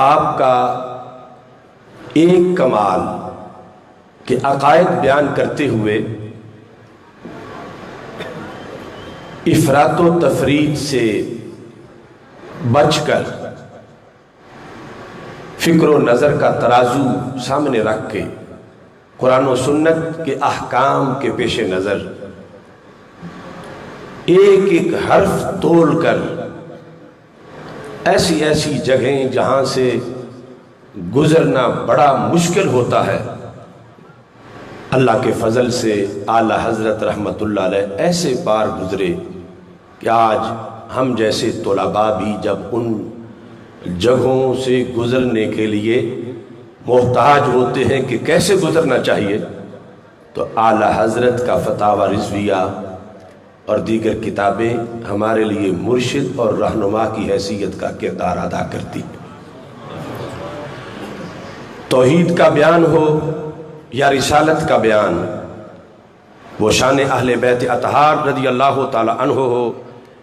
آپ کا ایک کمال کہ عقائد بیان کرتے ہوئے افراط و تفریط سے بچ کر فکر و نظر کا ترازو سامنے رکھ کے قرآن و سنت کے احکام کے پیش نظر ایک ایک حرف تول کر ایسی ایسی جگہیں جہاں سے گزرنا بڑا مشکل ہوتا ہے، اللہ کے فضل سے اعلیٰ حضرت رحمت اللہ علیہ ایسے پار گزرے کہ آج ہم جیسے طلباء بھی جب ان جگہوں سے گزرنے کے لیے محتاج ہوتے ہیں کہ کیسے گزرنا چاہیے، تو اعلیٰ حضرت کا فتاوی رضویہ اور دیگر کتابیں ہمارے لیے مرشد اور رہنما کی حیثیت کا کردار ادا کرتی ہیں۔ توحید کا بیان ہو یا رسالت کا بیان، وہ شان اہل بیت اطہار رضی اللہ تعالی عنہ ہو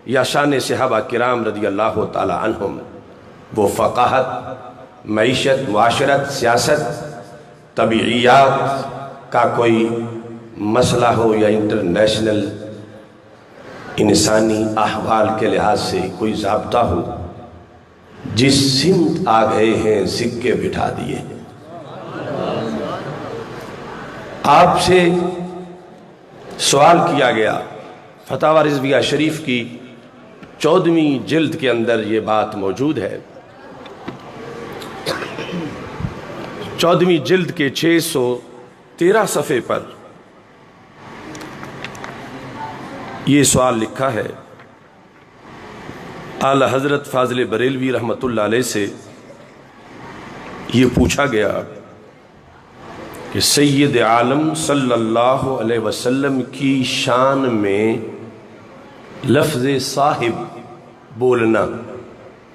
یا شان صحابہ کرام رضی اللہ تعالی عنہم، وہ فقاہت، معیشت، معاشرت، سیاست، طبیعیات کا کوئی مسئلہ ہو یا انٹرنیشنل انسانی احوال کے لحاظ سے کوئی ضابطہ ہو، جس سمت آ گئے ہیں سکے بٹھا دیے ہیں۔ آپ سے سوال کیا گیا، فتاوی رضویہ شریف کی 14ویں جلد کے اندر یہ بات موجود ہے، 14ویں جلد کے 613 صفحے پر یہ سوال لکھا ہے۔ اعلیٰ حضرت فاضل بریلوی رحمت اللہ علیہ سے یہ پوچھا گیا کہ سید عالم صلی اللہ علیہ وسلم کی شان میں لفظ صاحب بولنا،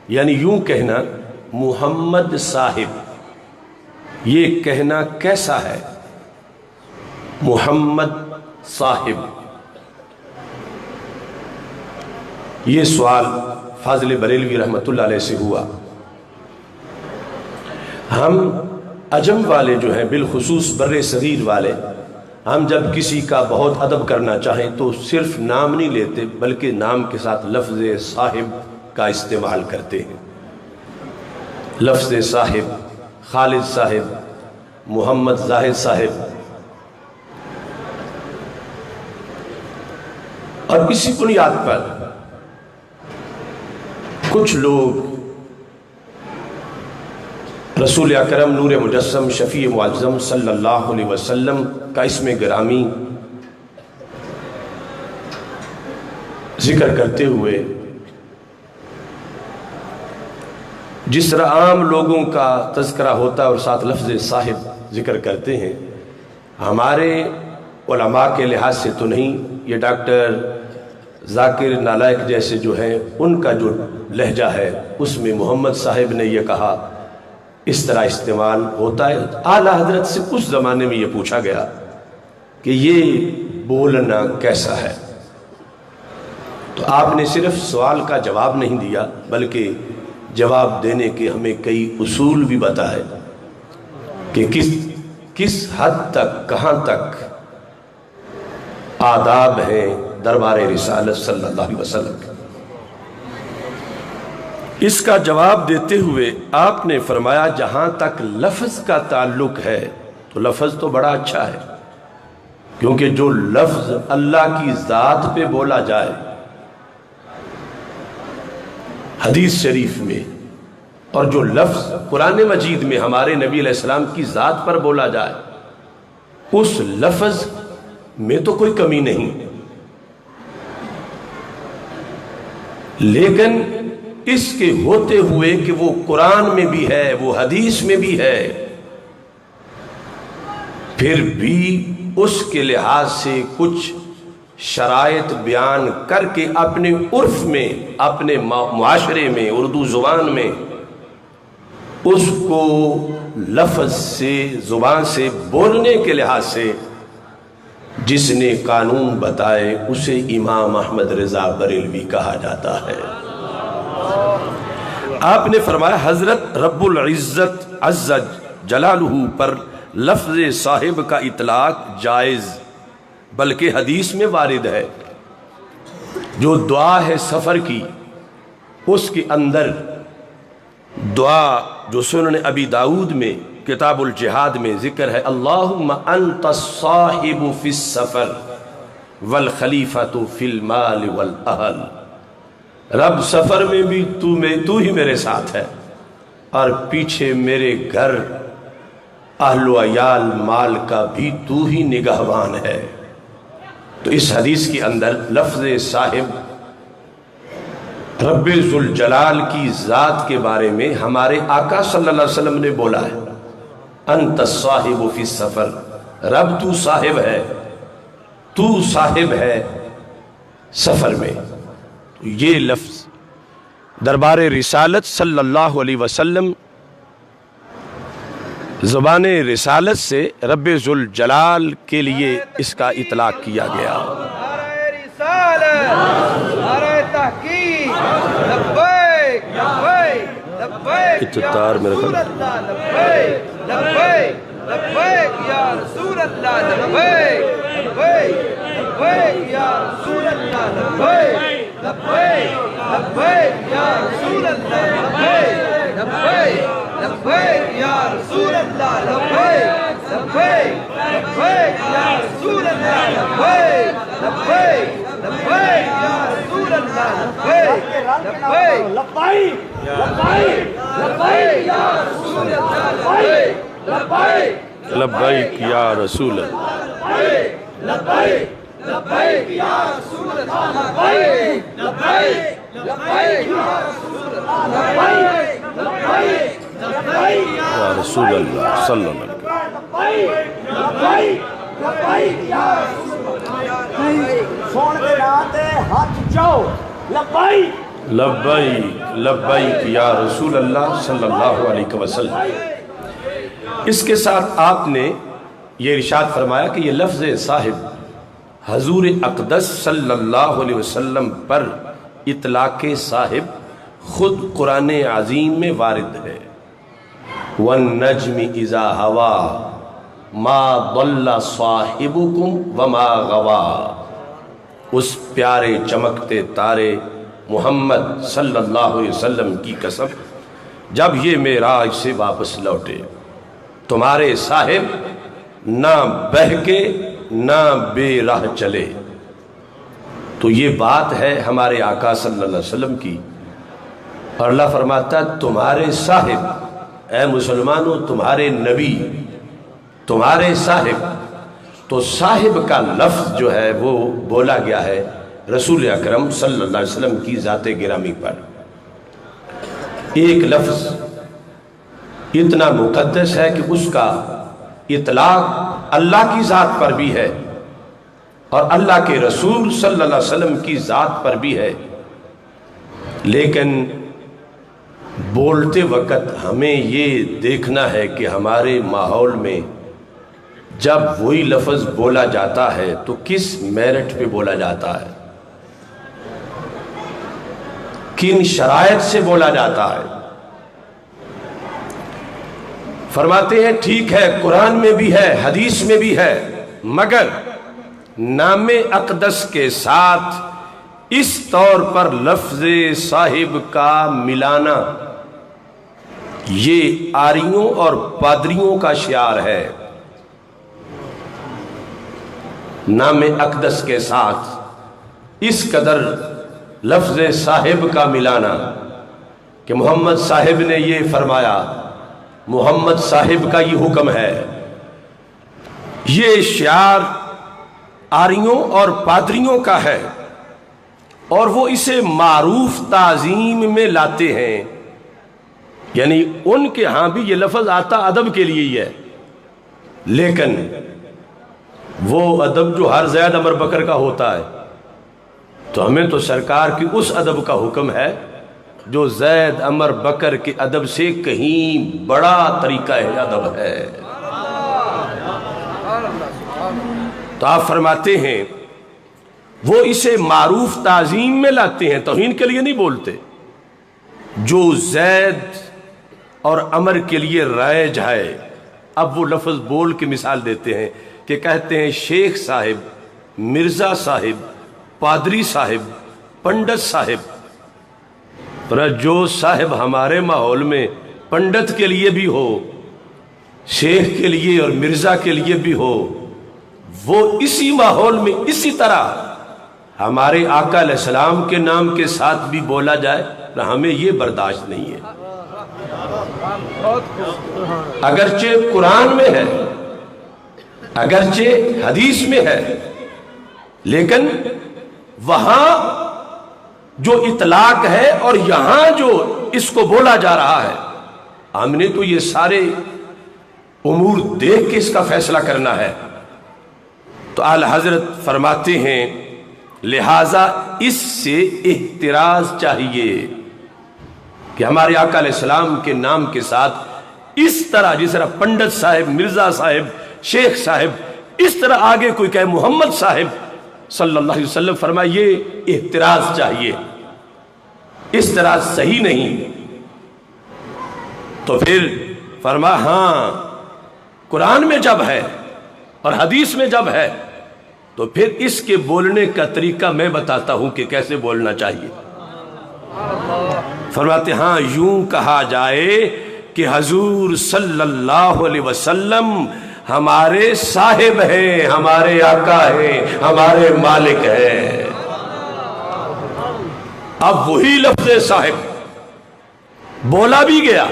یعنی یوں کہنا محمد صاحب، یہ کہنا کیسا ہے؟ محمد صاحب، یہ سوال فاضل بریلوی رحمت اللہ علیہ سے ہوا۔ ہم عجم والے جو ہیں، بالخصوص بر صغیر والے، ہم جب کسی کا بہت ادب کرنا چاہیں تو صرف نام نہیں لیتے بلکہ نام کے ساتھ لفظ صاحب کا استعمال کرتے ہیں۔ لفظ صاحب، خالد صاحب، محمد زاہد صاحب، اور اسی بنیاد پر کچھ لوگ رسول اکرم نور مجسم شفیع معظم صلی اللہ علیہ وسلم کا اسم گرامی ذکر کرتے ہوئے جس طرح عام لوگوں کا تذکرہ ہوتا ہے اور ساتھ لفظ صاحب ذکر کرتے ہیں، ہمارے علماء کے لحاظ سے تو نہیں، یہ ڈاکٹر ذاکر نالائق جیسے جو ہیں ان کا جو لہجہ ہے اس میں محمد صاحب نے یہ کہا، اس طرح استعمال ہوتا ہے۔ اعلیٰ حضرت سے اس زمانے میں یہ پوچھا گیا کہ یہ بولنا کیسا ہے، تو آپ نے صرف سوال کا جواب نہیں دیا بلکہ جواب دینے کے ہمیں کئی اصول بھی بتائے کہ کس حد تک، کہاں تک آداب ہیں دربار رسالت صلی اللہ علیہ وسلم۔ اس کا جواب دیتے ہوئے آپ نے فرمایا جہاں تک لفظ کا تعلق ہے تو لفظ تو بڑا اچھا ہے، کیونکہ جو لفظ اللہ کی ذات پہ بولا جائے حدیث شریف میں، اور جو لفظ قرآن مجید میں ہمارے نبی علیہ السلام کی ذات پر بولا جائے، اس لفظ میں تو کوئی کمی نہیں، لیکن اس کے ہوتے ہوئے کہ وہ قرآن میں بھی ہے، وہ حدیث میں بھی ہے، پھر بھی اس کے لحاظ سے کچھ شرائط بیان کر کے اپنے عرف میں، اپنے معاشرے میں، اردو زبان میں اس کو لفظ سے، زبان سے بولنے کے لحاظ سے جس نے قانون بتائے اسے امام احمد رضا بریلوی کہا جاتا ہے۔ آپ نے فرمایا حضرت رب العزت عز جلالہ پر لفظ صاحب کا اطلاق جائز بلکہ حدیث میں وارد ہے. جو دعا ہے سفر کی اس کے اندر دعا جو سنن ابی داؤد میں کتاب الجہاد میں ذکر ہے اللہم انت الصاحب فی السفر والخلیفۃ فی المال والاہل. رب سفر میں بھی تو ہی میرے ساتھ ہے اور پیچھے میرے گھر اہل و عیال مال کا بھی تو ہی نگہبان ہے. تو اس حدیث کے اندر لفظ صاحب رب ذوالجلال کی ذات کے بارے میں ہمارے آقا صلی اللہ علیہ وسلم نے بولا ہے انت الصاحب فی السفر. رب تو صاحب ہے، تو صاحب ہے سفر میں. یہ لفظ دربار رسالت صلی اللہ علیہ وسلم زبان رسالت سے رب ذوالجلال کے لیے اس کا اطلاق کیا گیا. اتتار میرے خیال لبیک یا رسول اللہ لبیک لبیک یا رسول اللہ لبیک لبیک یا رسول اللہ لبیک لبیک یا رسول اللہ لبیک لبیک یا رسول اللہ لبیک لبیک یا رسول اللہ لبیک لبیک یا رسول اللہ لبیک یا رسول اللہ لبیک لبیک یا رسول اللہ لبیک لبیک یا رسول اللہ لبیک لبیک یا رسول اللہ صلی اللہ علیہ وسلم. لبیک یا رسول اللہ سون دے ناتے ہاتھ جاؤ لبیک لبیک لبیک یا رسول اللہ صلی اللہ علیہ وسلم. اس کے ساتھ آپ نے یہ ارشاد فرمایا کہ یہ لفظ صاحب حضور اقدس صلی اللہ علیہ وسلم پر اطلاق صاحب خود قرآن عظیم میں وارد ہے. وَالنَّجْمِ إِذَا هَوَى مَا ضَلَّ صَاحِبُكُمْ وَمَا غَوَى. اس پیارے چمکتے تارے محمد صلی اللہ علیہ وسلم کی قسم جب یہ معراج سے واپس لوٹے تمہارے صاحب نہ بہکے نہ بے راہ چلے. تو یہ بات ہے ہمارے آقا صلی اللہ علیہ وسلم کی اور اللہ فرماتا تمہارے صاحب اے مسلمانوں تمہارے نبی تمہارے صاحب. تو صاحب کا لفظ جو ہے وہ بولا گیا ہے رسول اکرم صلی اللہ علیہ وسلم کی ذات گرامی پر. ایک لفظ اتنا مقدس ہے کہ اس کا اطلاق اللہ کی ذات پر بھی ہے اور اللہ کے رسول صلی اللہ علیہ وسلم کی ذات پر بھی ہے. لیکن بولتے وقت ہمیں یہ دیکھنا ہے کہ ہمارے ماحول میں جب وہی لفظ بولا جاتا ہے تو کس میرٹ پہ بولا جاتا ہے، کن شرائط سے بولا جاتا ہے. فرماتے ہیں ٹھیک ہے قرآن میں بھی ہے حدیث میں بھی ہے مگر نام اقدس کے ساتھ اس طور پر لفظ صاحب کا ملانا یہ آریوں اور پادریوں کا شعار ہے. نام اقدس کے ساتھ اس قدر لفظ صاحب کا ملانا کہ محمد صاحب نے یہ فرمایا، محمد صاحب کا یہ حکم ہے. یہ شعار آریوں اور پادریوں کا ہے اور وہ اسے معروف تعظیم میں لاتے ہیں. یعنی ان کے ہاں بھی یہ لفظ آتا ادب کے لیے ہی ہے، لیکن وہ ادب جو ہر زید عمر بکر کا ہوتا ہے تو ہمیں تو سرکار کی اس ادب کا حکم ہے جو زید عمر بکر کے ادب سے کہیں بڑا طریقہ ادب ہے. تو آپ فرماتے ہیں وہ اسے معروف تعظیم میں لاتے ہیں، توہین کے لیے نہیں بولتے. جو زید اور عمر کے لیے رائج ہے، اب وہ لفظ بول کے مثال دیتے ہیں کہ کہتے ہیں شیخ صاحب، مرزا صاحب، پادری صاحب، پنڈت صاحب۔ پر جو صاحب ہمارے ماحول میں پنڈت کے لیے بھی ہو، شیخ کے لیے اور مرزا کے لیے بھی ہو، وہ اسی ماحول میں اسی طرح ہمارے آقا علیہ السلام کے نام کے ساتھ بھی بولا جائے، ہمیں یہ برداشت نہیں ہے۔ اگرچہ قرآن میں ہے، اگرچہ حدیث میں ہے، لیکن وہاں جو اطلاق ہے اور یہاں جو اس کو بولا جا رہا ہے، ہم نے تو یہ سارے امور دیکھ کے اس کا فیصلہ کرنا ہے۔ تو اعلی حضرت فرماتے ہیں لہٰذا اس سے احتراز چاہیے کہ ہمارے آقا علیہ السلام کے نام کے ساتھ اس طرح، جس طرح پنڈت صاحب، مرزا صاحب، شیخ صاحب، اس طرح آگے کوئی کہے محمد صاحب صلی اللہ علیہ وسلم، فرمائے یہ احتراز چاہیے، اس طرح صحیح نہیں۔ تو پھر فرمایا ہاں قرآن میں جب ہے اور حدیث میں جب ہے تو پھر اس کے بولنے کا طریقہ میں بتاتا ہوں کہ کیسے بولنا چاہیے۔ فرماتے ہاں یوں کہا جائے کہ حضور صلی اللہ علیہ وسلم ہمارے صاحب ہیں، ہمارے آقا ہیں، ہمارے مالک ہیں۔ اب وہی لفظ صاحب بولا بھی گیا،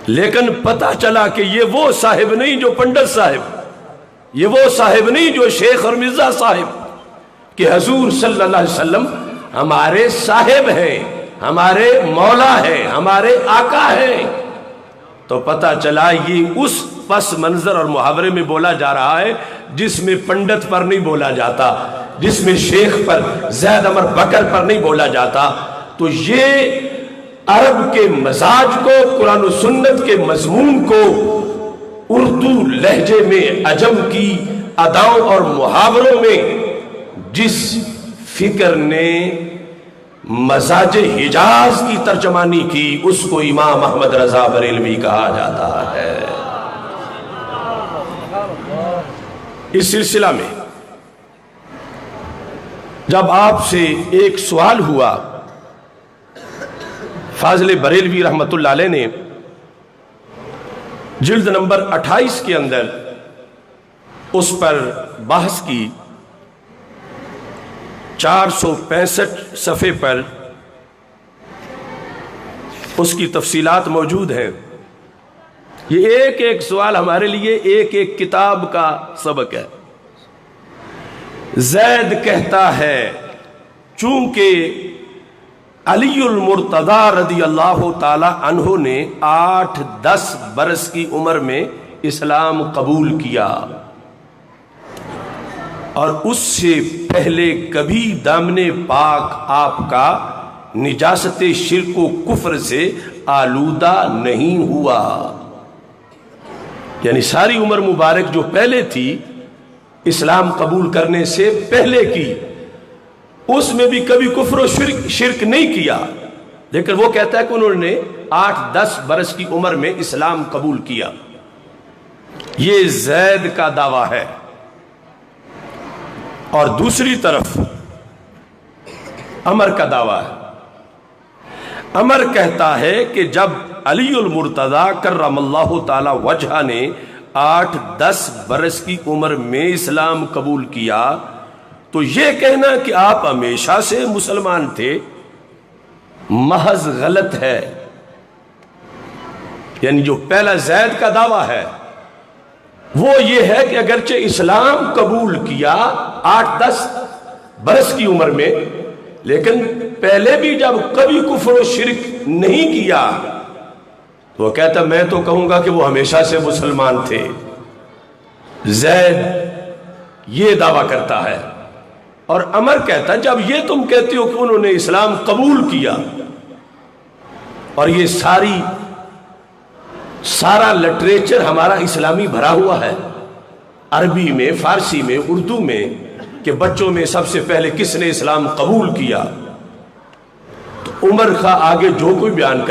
لیکن پتہ چلا کہ یہ وہ صاحب نہیں جو پنڈت صاحب، یہ وہ صاحب نہیں جو شیخ اور مرزا صاحب، کہ حضور صلی اللہ علیہ وسلم ہمارے صاحب ہیں، ہمارے مولا ہیں، ہمارے آقا ہیں۔ تو پتہ چلا یہ اس پس منظر اور محاورے میں بولا جا رہا ہے جس میں پنڈت پر نہیں بولا جاتا، جس میں شیخ پر، زید عمر بکر پر نہیں بولا جاتا۔ تو یہ عرب کے مزاج کو، قرآن و سنت کے مضمون کو اردو لہجے میں عجم کی اداؤں اور محاوروں میں جس فکر نے مزاج حجاز کی ترجمانی کی، اس کو امام احمد رضا بریلوی کہا جاتا ہے۔ اس سلسلہ میں جب آپ سے ایک سوال ہوا، فاضل بریلوی رحمت اللہ علیہ نے جلد نمبر 28 کے اندر اس پر بحث کی، 465 صفحے پر اس کی تفصیلات موجود ہیں۔ یہ ایک ایک سوال ہمارے لیے ایک ایک کتاب کا سبق ہے۔ زید کہتا ہے چونکہ علی المرتضی رضی اللہ تعالی عنہ نے 8-10 برس کی عمر میں اسلام قبول کیا اور اس سے پہلے کبھی دامن پاک آپ کا نجاست شرک و کفر سے آلودہ نہیں ہوا، یعنی ساری عمر مبارک جو پہلے تھی اسلام قبول کرنے سے پہلے کی، اس میں بھی کبھی کفر و شرک نہیں کیا، لیکن وہ کہتا ہے کہ انہوں نے 8-10 برس کی عمر میں اسلام قبول کیا۔ یہ زید کا دعویٰ ہے۔ اور دوسری طرف عمر کا دعویٰ ہے۔ عمر کہتا ہے کہ جب علی المرتضی کرم اللہ تعالی وجہہ نے 8-10 برس کی عمر میں اسلام قبول کیا تو یہ کہنا کہ آپ ہمیشہ سے مسلمان تھے محض غلط ہے۔ یعنی جو پہلا زید کا دعویٰ ہے وہ یہ ہے کہ اگرچہ اسلام قبول کیا 8-10 برس کی عمر میں، لیکن پہلے بھی جب کبھی کفر و شرک نہیں کیا تو وہ کہتا میں تو کہوں گا کہ وہ ہمیشہ سے مسلمان تھے۔ زید یہ دعویٰ کرتا ہے، اور عمر کہتا ہے جب یہ تم کہتے ہو کہ انہوں نے اسلام قبول کیا، اور یہ سارا لٹریچر ہمارا اسلامی بھرا ہوا ہے، عربی میں، فارسی میں، اردو میں، کہ بچوں میں سب سے پہلے کس نے اسلام قبول کیا، تو عمر خواہ آگے جو کوئی بیان کر